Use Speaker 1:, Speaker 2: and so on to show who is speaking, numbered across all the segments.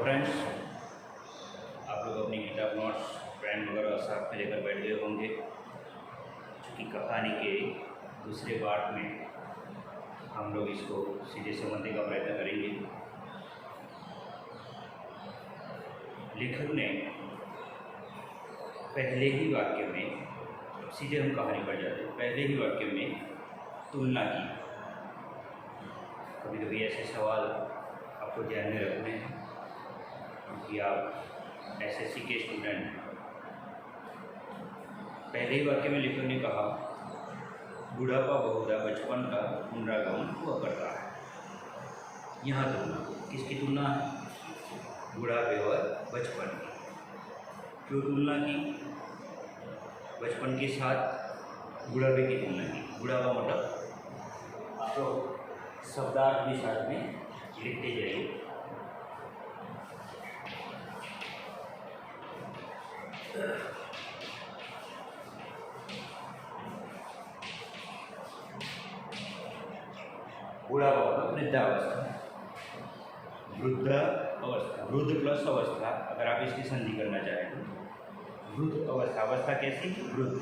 Speaker 1: Friends, आप लोग अपनी किताब, नोट्स, पेन वगैरह साथ में लेकर बैठ गए होंगे, क्योंकि कहानी के दूसरे पार्ट में हम लोग इसको सीधे समझने का प्रयत्न करेंगे। लेखक ने पहले ही वाक्य में, सीधे हम कहानी पर जाते हैं, पहले ही वाक्य में तुलना की। कभी कभी ऐसे सवाल आपको ध्यान में रखने हैं क्योंकि आप एसएससी के स्टूडेंट हैं। पहले ही वाक्य में लेखक ने कहा, बुढ़ापा बहुधा बचपन का पुनरागमन हुआ करता है। यहाँ तुलना किसकी तुलना है? बुढ़ापे और बचपन की। क्यों तुलना की? बचपन के साथ बुढ़ापे की तुलना की। बुढ़ापा मतलब आप लोग शब्दार्थ भी साथ में लिखते जाइए। बुढ़ापा मतलब वृद्धावस्था, वृद्ध अवस्था, वृद्ध प्लस अवस्था। अगर आप इसकी संधि करना चाहें तो वृद्ध अवस्था, अवस्था कैसी? वृद्ध।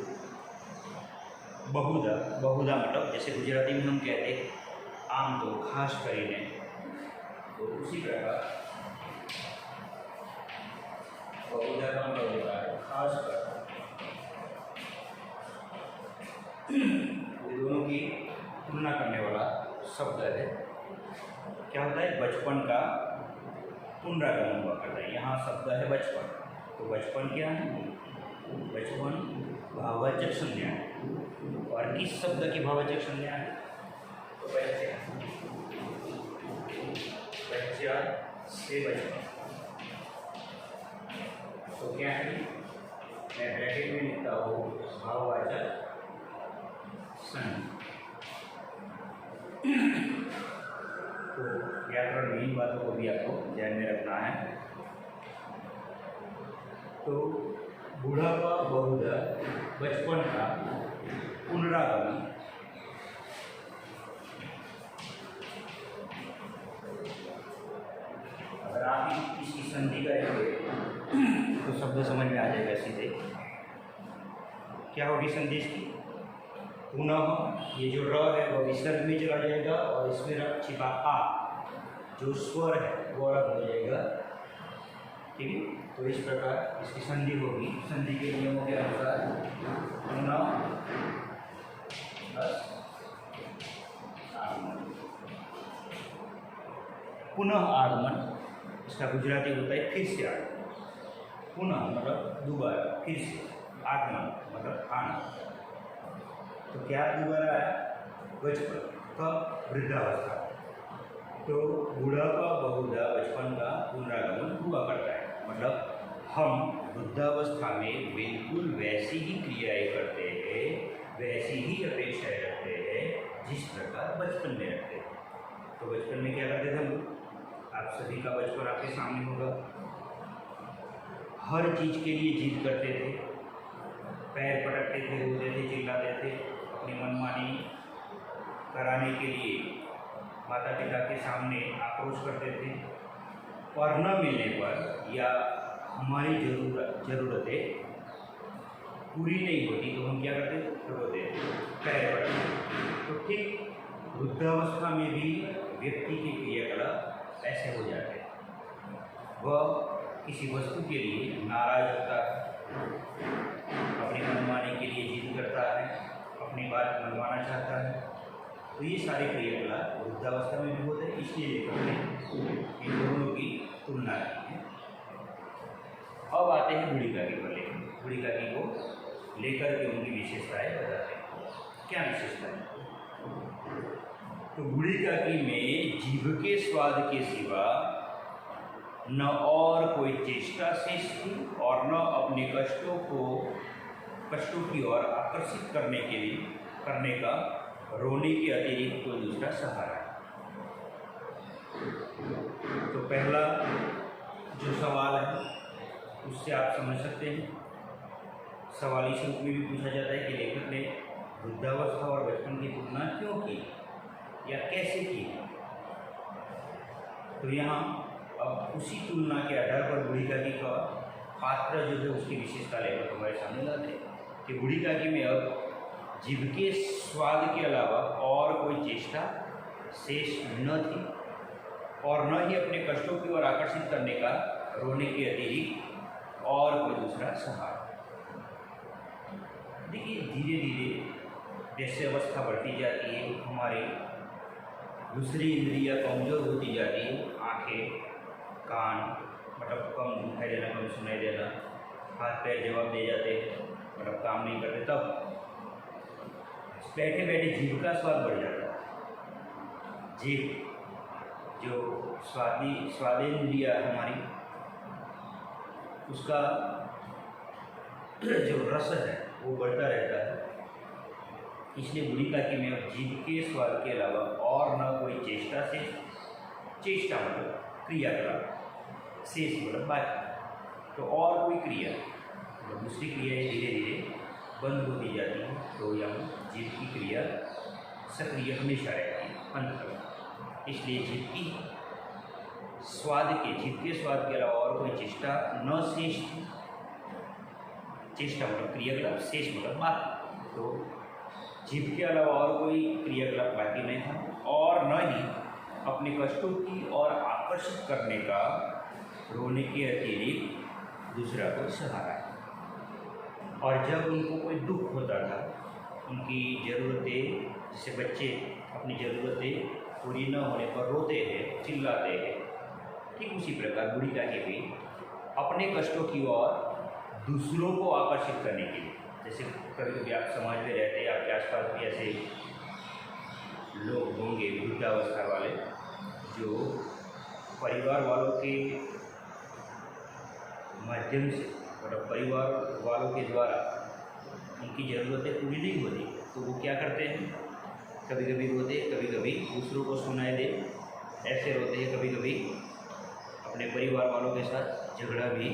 Speaker 1: बहुधा, बहुधा मतलब जैसे गुजराती में हम कहते हैं आम तो, खास કરીને, तो उसी प्रकार बहुधा का मतलब होता है खास कर। ये दोनों की तुलना करने वाला शब्द है। क्या होता है? बचपन का पुनरागमन हुआ करता है। यहाँ शब्द है बचपन, तो बचपन क्या है? बचपन भाववाचक संज्ञा है। और किस शब्द की भाववाचक संज्ञा है? तो बच्चा, बच्चा से बचपन। तो क्या है? मैं ब्रैकेट में लिखता हूँ भाववाचक संज्ञा। तो व्याकरण में इन बातों को भी आपको ध्यान में रखना है। तो बुढ़ापा बहुधा बचपन का पुनरागमन, अगर आप इसकी संधि करेंगे तो शब्द समझ में आ जाएगा सीधे। क्या होगी संधि इसकी? पुनः, ये जो र है वो विसर्ग में चला जाएगा और इसमें छिपा आ, जो स्वर है वो अलग हो जाएगा। ठीक है, तो इस प्रकार इसकी संधि होगी। संधि के नियमों के अनुसार पुनः प्लस आगमन। पुनः आगमन इसका गुजराती होता है फिर से आगमन। पुनः मतलब दोबारा, फिर से, आगमन मतलब आना। तो क्या दोबारा है? बचपन का वृद्धावस्था। तो बुढ़ापा बहुधा बचपन का पुनरागमन हुआ करता है, मतलब हम वृद्धावस्था में बिल्कुल वैसी ही क्रियाएं करते हैं, वैसी ही अपेक्षाएं रखते हैं जिस प्रकार बचपन में रखते हैं। तो बचपन में क्या करते थे हम लोग? आप सभी का बचपन आपके सामने होगा। हर चीज़ के लिए जिद करते थे, पैर पटकते थे, रोते थे, चिल्लाते थे, अपनी मनमानी कराने के लिए माता पिता के सामने आक्रोश करते थे। और न मिलने पर या हमारी ज़रूरतें पूरी नहीं होती तो हम क्या करते? रोते थे, पैर पटकते। तो ठीक वृद्धावस्था में भी व्यक्ति के क्रियाकलाप ऐसे हो जाते हैं। वह किसी वस्तु के लिए नाराज होता है, अपनी मनमानी के लिए जिद करता है, अपनी बात मनवाना चाहता है। तो ये सारे क्रियाकलाप वृद्धावस्था में भी होते हैं। इसलिए लेखक ने इन दोनों की तुलना की है। अब आते हैं बुढ़िकाकी पर। लेखक बुढ़िकाकी को लेकर के उनकी विशेषताएं बताते हैं। क्या विशेषताएं? तो बुढ़िकाकी में जीभ के स्वाद के सिवा न और कोई चेष्टा शेष थी और न अपने कष्टों की ओर आकर्षित करने का रोने के अतिरिक्त कोई दूसरा सहारा है। तो पहला जो सवाल है उससे आप समझ सकते हैं, सवाल इस रूप में भी पूछा जाता है कि लेखक ने वृद्धावस्था और बचपन की तुलना क्यों की या कैसे की। तो यहाँ अब उसी तुलना के आधार पर बूढ़ी काकी का पात्र जो है उसकी विशेषता लेकर हमारे सामने लाते हैं कि बूढ़ी काकी में अब जीभ के स्वाद के अलावा और कोई चेष्टा शेष न थी और न ही अपने कष्टों की ओर आकर्षित करने का रोने के अतिरिक्त और कोई दूसरा सहारा। देखिए धीरे धीरे जैसे अवस्था बढ़ती जाती है हमारी दूसरी इंद्रियां कमज़ोर होती जाती है, आँखें कान मतलब कम दिखाई देना, कम सुनाई देना, हाथ पैर जवाब दे जाते मतलब काम नहीं करते, तब बैठे बैठे जीभ का स्वाद बढ़ जाता है। जीभ जो स्वादेंद्रिया हमारी उसका जो रस है वो बढ़ता रहता है। इसलिए बूढ़ी काकी में अब जीभ के स्वाद के अलावा और न कोई चेष्टा से चेष्टा मतलब क्रियाकलाप शेष मतलब बाकी तो और कोई क्रिया मतलब दूसरी क्रियाएँ धीरे धीरे बंद होती जाती हैं। तो यहाँ जीभ की क्रिया सक्रिय हमेशा रहती है अंत तक। इसलिए जीभ के स्वाद के अलावा और कोई चेष्टा न शेष थी। चेष्टा मतलब क्रियाकलाप, शेष मतलब बाकी। तो जीभ के अलावा और कोई क्रियाकलाप बाकी नहीं था और न ही अपने कष्टों की ओर आकर्षित करने का रोने के अतिरिक्त दूसरा कोई सहारा है। और जब उनको कोई दुख होता था, उनकी ज़रूरतें, जैसे बच्चे अपनी ज़रूरतें पूरी न होने पर रोते हैं, चिल्लाते हैं, ठीक उसी प्रकार बूढ़ी काकी भी अपने कष्टों की ओर दूसरों को आकर्षित करने के लिए, जैसे कभी कभी आप समाज में रहते हैं, आपके आसपास भी ऐसे लोग होंगे वृद्धावस्था वाले जो परिवार वालों के माध्यम से मतलब परिवार वालों के द्वारा उनकी ज़रूरतें पूरी नहीं होती, तो वो क्या करते हैं, कभी कभी रोते, कभी कभी दूसरों को सुनाई दे, ऐसे रोते हैं, कभी कभी अपने परिवार वालों के साथ झगड़ा भी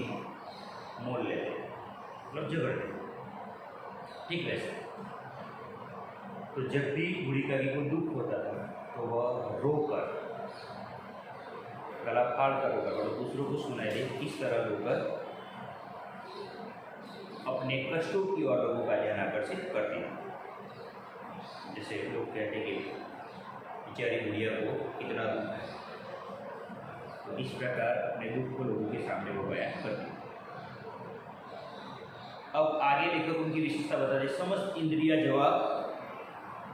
Speaker 1: मोल लेते हैं, मतलब झगड़ते। ठीक वैसे तो जब भी बूढ़ी काकी को दुख होता था तो वह रोकर, गला फाड़ कर रोकर और दूसरों को सुनाई दे, इस तरह रोकर अपने कष्टों की ओर लोगों का ध्यान आकर्षित करती थी। जैसे लोग कहते कि बेचारी बुढ़िया को कितना दुख है, तो इस प्रकार अपने दुख को लोगों के सामने वो बयान करती। अब आगे लेखक उनकी विशेषता बता दे। समस्त इंद्रियां जवाब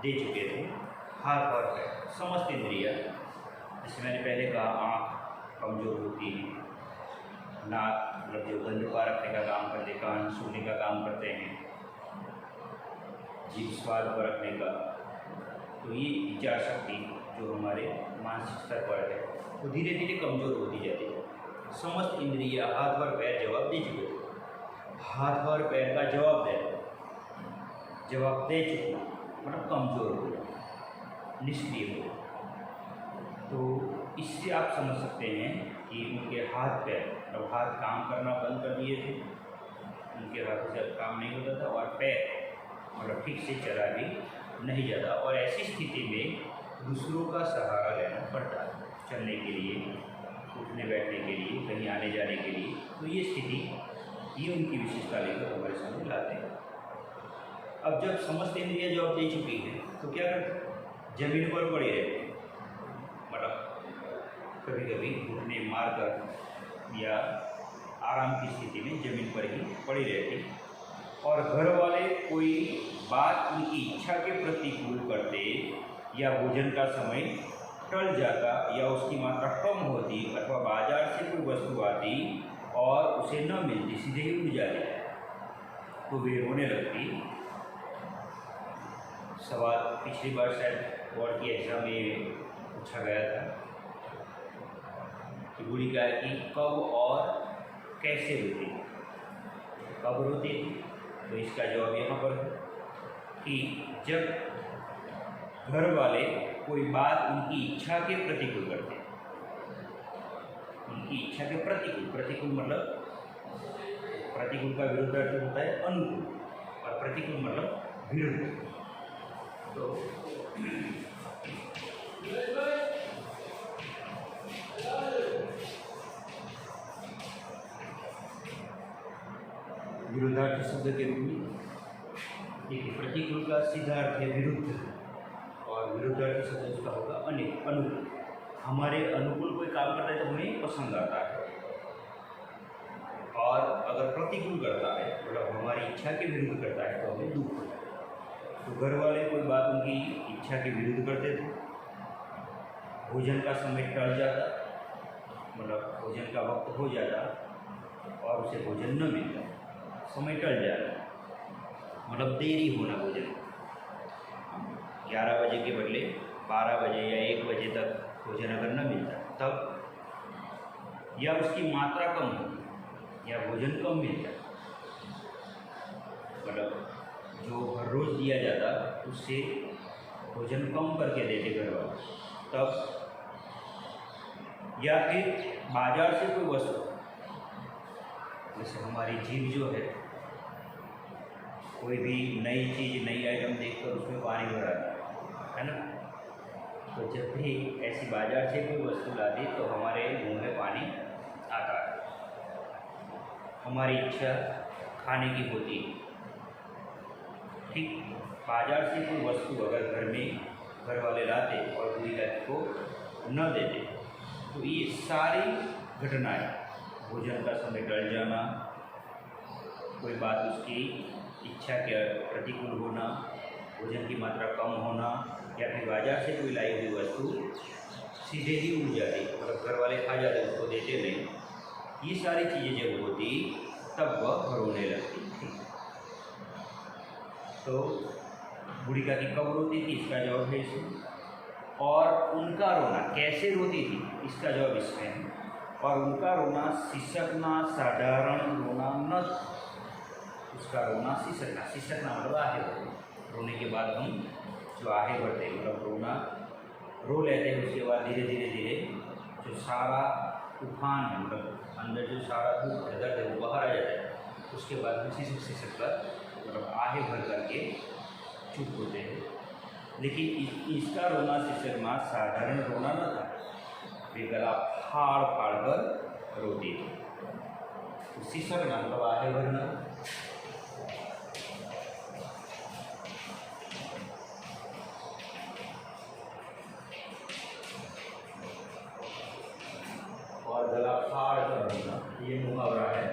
Speaker 1: दे चुके थे, हाथ और पैर, समस्त इंद्रियां, जैसे मैंने पहले कहा आँख कमज़ोर होती है, नाक मतलब जो गंध पा रखने का काम करते, कान सुनने का काम करते हैं, जीभ स्वाद पर रखने का, तो ये विचार शक्ति जो हमारे मानसिक स्तर पर है वो धीरे धीरे कमज़ोर होती जाती है। समस्त इंद्रियां हाथ और पैर जवाब दे चुके थे, हाथ और पैर का जवाब दे चुके मतलब कमज़ोर हो गया, निष्क्रिय हो गया। तो इससे आप समझ सकते हैं कि उनके हाथ पैर मतलब हाथ काम करना बंद कर दिए थे, उनके हाथों से काम नहीं होता था, और पैर मतलब ठीक से चला भी नहीं जाता, और ऐसी स्थिति में दूसरों का सहारा लेना पड़ता है चलने के लिए, उठने बैठने के लिए, कहीं आने जाने के लिए। तो ये स्थिति, ये उनकी विशेषता लेकर हमारे सामने लाते हैं। अब जब समस्त इंद्रियां जवाब दे चुकी हैं तो क्या करते, जमीन पर पड़े रहते, मतलब कभी कभी घुटने मार कर या आराम की स्थिति में जमीन पर ही पड़ी रहती, और घर वाले कोई बात उनकी इच्छा के प्रतिकूल करते या भोजन का समय टल जाता या उसकी मात्रा कम होती अथवा बाजार से कोई वस्तु आती और उसे न मिलती, सीधे ही उड़ जाती, तो वे रोने लगती। सवाल पिछली बार शायद बोर्ड की एग्ज़ाम में पूछा गया था कि बूढ़ी काकी कब और कैसे रोती, कब रोती थी, तो इसका जवाब यहाँ पर है कि जब घर वाले कोई बात उनकी इच्छा के प्रतिकूल करते, उनकी इच्छा के प्रतिकूल मतलब प्रतिकूल का विरुद्ध अर्थ होता है अनुकूल, और प्रतिकूल मतलब विरुद्ध। तो विरोधार्थी शब्द के रूप में। देखिए, प्रतिकूल का सीधा अर्थ है विरुद्ध, और विरोधार्थी शब्द उसका होगा अनुकूल। हमारे अनुकूल कोई काम करता है तो हमें पसंद आता है, और अगर प्रतिकूल करता है मतलब हमारी इच्छा के विरुद्ध करता है तो हमें दुख होता है। तो घर वाले कोई बात उनकी इच्छा के विरुद्ध करते थे, भोजन का समय टल जाता, मतलब भोजन का वक्त हो जाता और उसे भोजन न मिलता, समय टल जाता, मतलब देरी होना भोजन, 11 बजे के बदले 12 बजे या 1 बजे तक भोजन अगर न मिलता तब, या उसकी मात्रा कम हो या भोजन कम मिलता, मतलब जो हर रोज़ दिया जाता उससे भोजन कम करके देते घर वाले तब, या फिर बाजार से कोई वस्तु, जैसे हमारी जीभ जो है कोई भी नई चीज़ नई आइटम देखकर उसमें पानी भराता है ना, तो जब भी ऐसी बाजार से कोई वस्तु लाती तो हमारे मुंह में पानी आता है, हमारी इच्छा खाने की होती है। ठीक, बाजार से कोई वस्तु अगर घर वाले लाते और पूरी रात को न देते तो ये सारी घटनाएं, भोजन का समय टल जाना, कोई बात उसकी इच्छा के प्रतिकूल होना, भोजन की मात्रा कम होना, या फिर बाजार से कोई लाई हुई वस्तु सीधे ही उड़ जाती, मतलब घर वाले खा जाते उसको देते नहीं, ये सारी चीज़ें जब होती तब वह रोने लगती थी। तो बूढ़ी काकी कब रोती थी इसका जवाब है इसमें, और उनका रोना कैसे रोती थी इसका जवाब इसमें है। और उनका रोना सिसकना साधारण रोना न, उसका रोना सिसकना मतलब आहे भरना, रोने के बाद हम जो आहे भरते हैं मतलब रोना रो लेते हैं, उसके बाद धीरे धीरे जो सारा तूफान है, मतलब अंदर जो सारा दुख है दर्द है वो बाहर आ जाता है, उसके बाद हम सिसक कर मतलब आहे भर करके चुप होते हैं। लेकिन इसका रोना सिसकना साधारण रोना न था, वे गला फाड़ कर रोती थी। तो सिसकना मतलब आहे भरना, और गला फाड़ कर रोना ये मुहावरा है।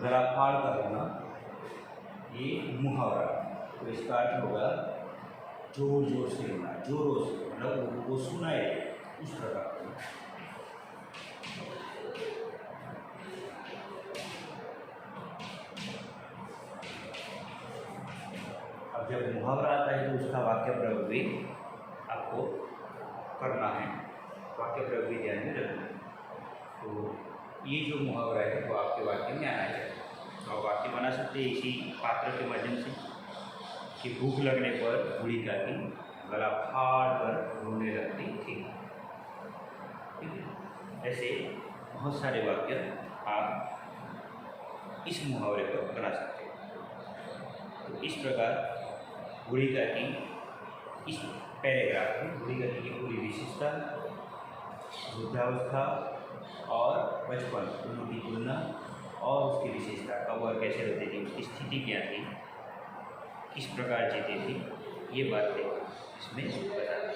Speaker 1: गला फाड़ कर रोना ये मुहावरा, तो इसका अर्थ होगा जोर जोर से रोना, जोरों से, मतलब वो सुनाए उस प्रकार। अब जब मुहावरा आता है तो उसका वाक्य प्रयोग भी आपको करना है, वाक्य प्रयोग भी ध्यान में रखना है। तो ये जो मुहावरा है वो आपके वाक्य में आना चाहिए, तो आप वाक्य बना सकते हैं इसी पात्र के माध्यम से कि भूख लगने पर बूढ़ी काकी गला फाड़ कर रोने लगती थी। ठीक है, ऐसे बहुत सारे वाक्य आप इस मुहावरे पर बना सकते हैं। तो इस प्रकार बूढ़ी काकी, इस पैराग्राफ में बूढ़ी काकी की पूरी विशेषता, वृद्धावस्था और बचपन दोनों की तुलना और उसकी विशेषता, कब और कैसे रहती थी, उसकी स्थिति क्या थी, किस प्रकार जीती थी, ये बातें इसमें बताते हैं।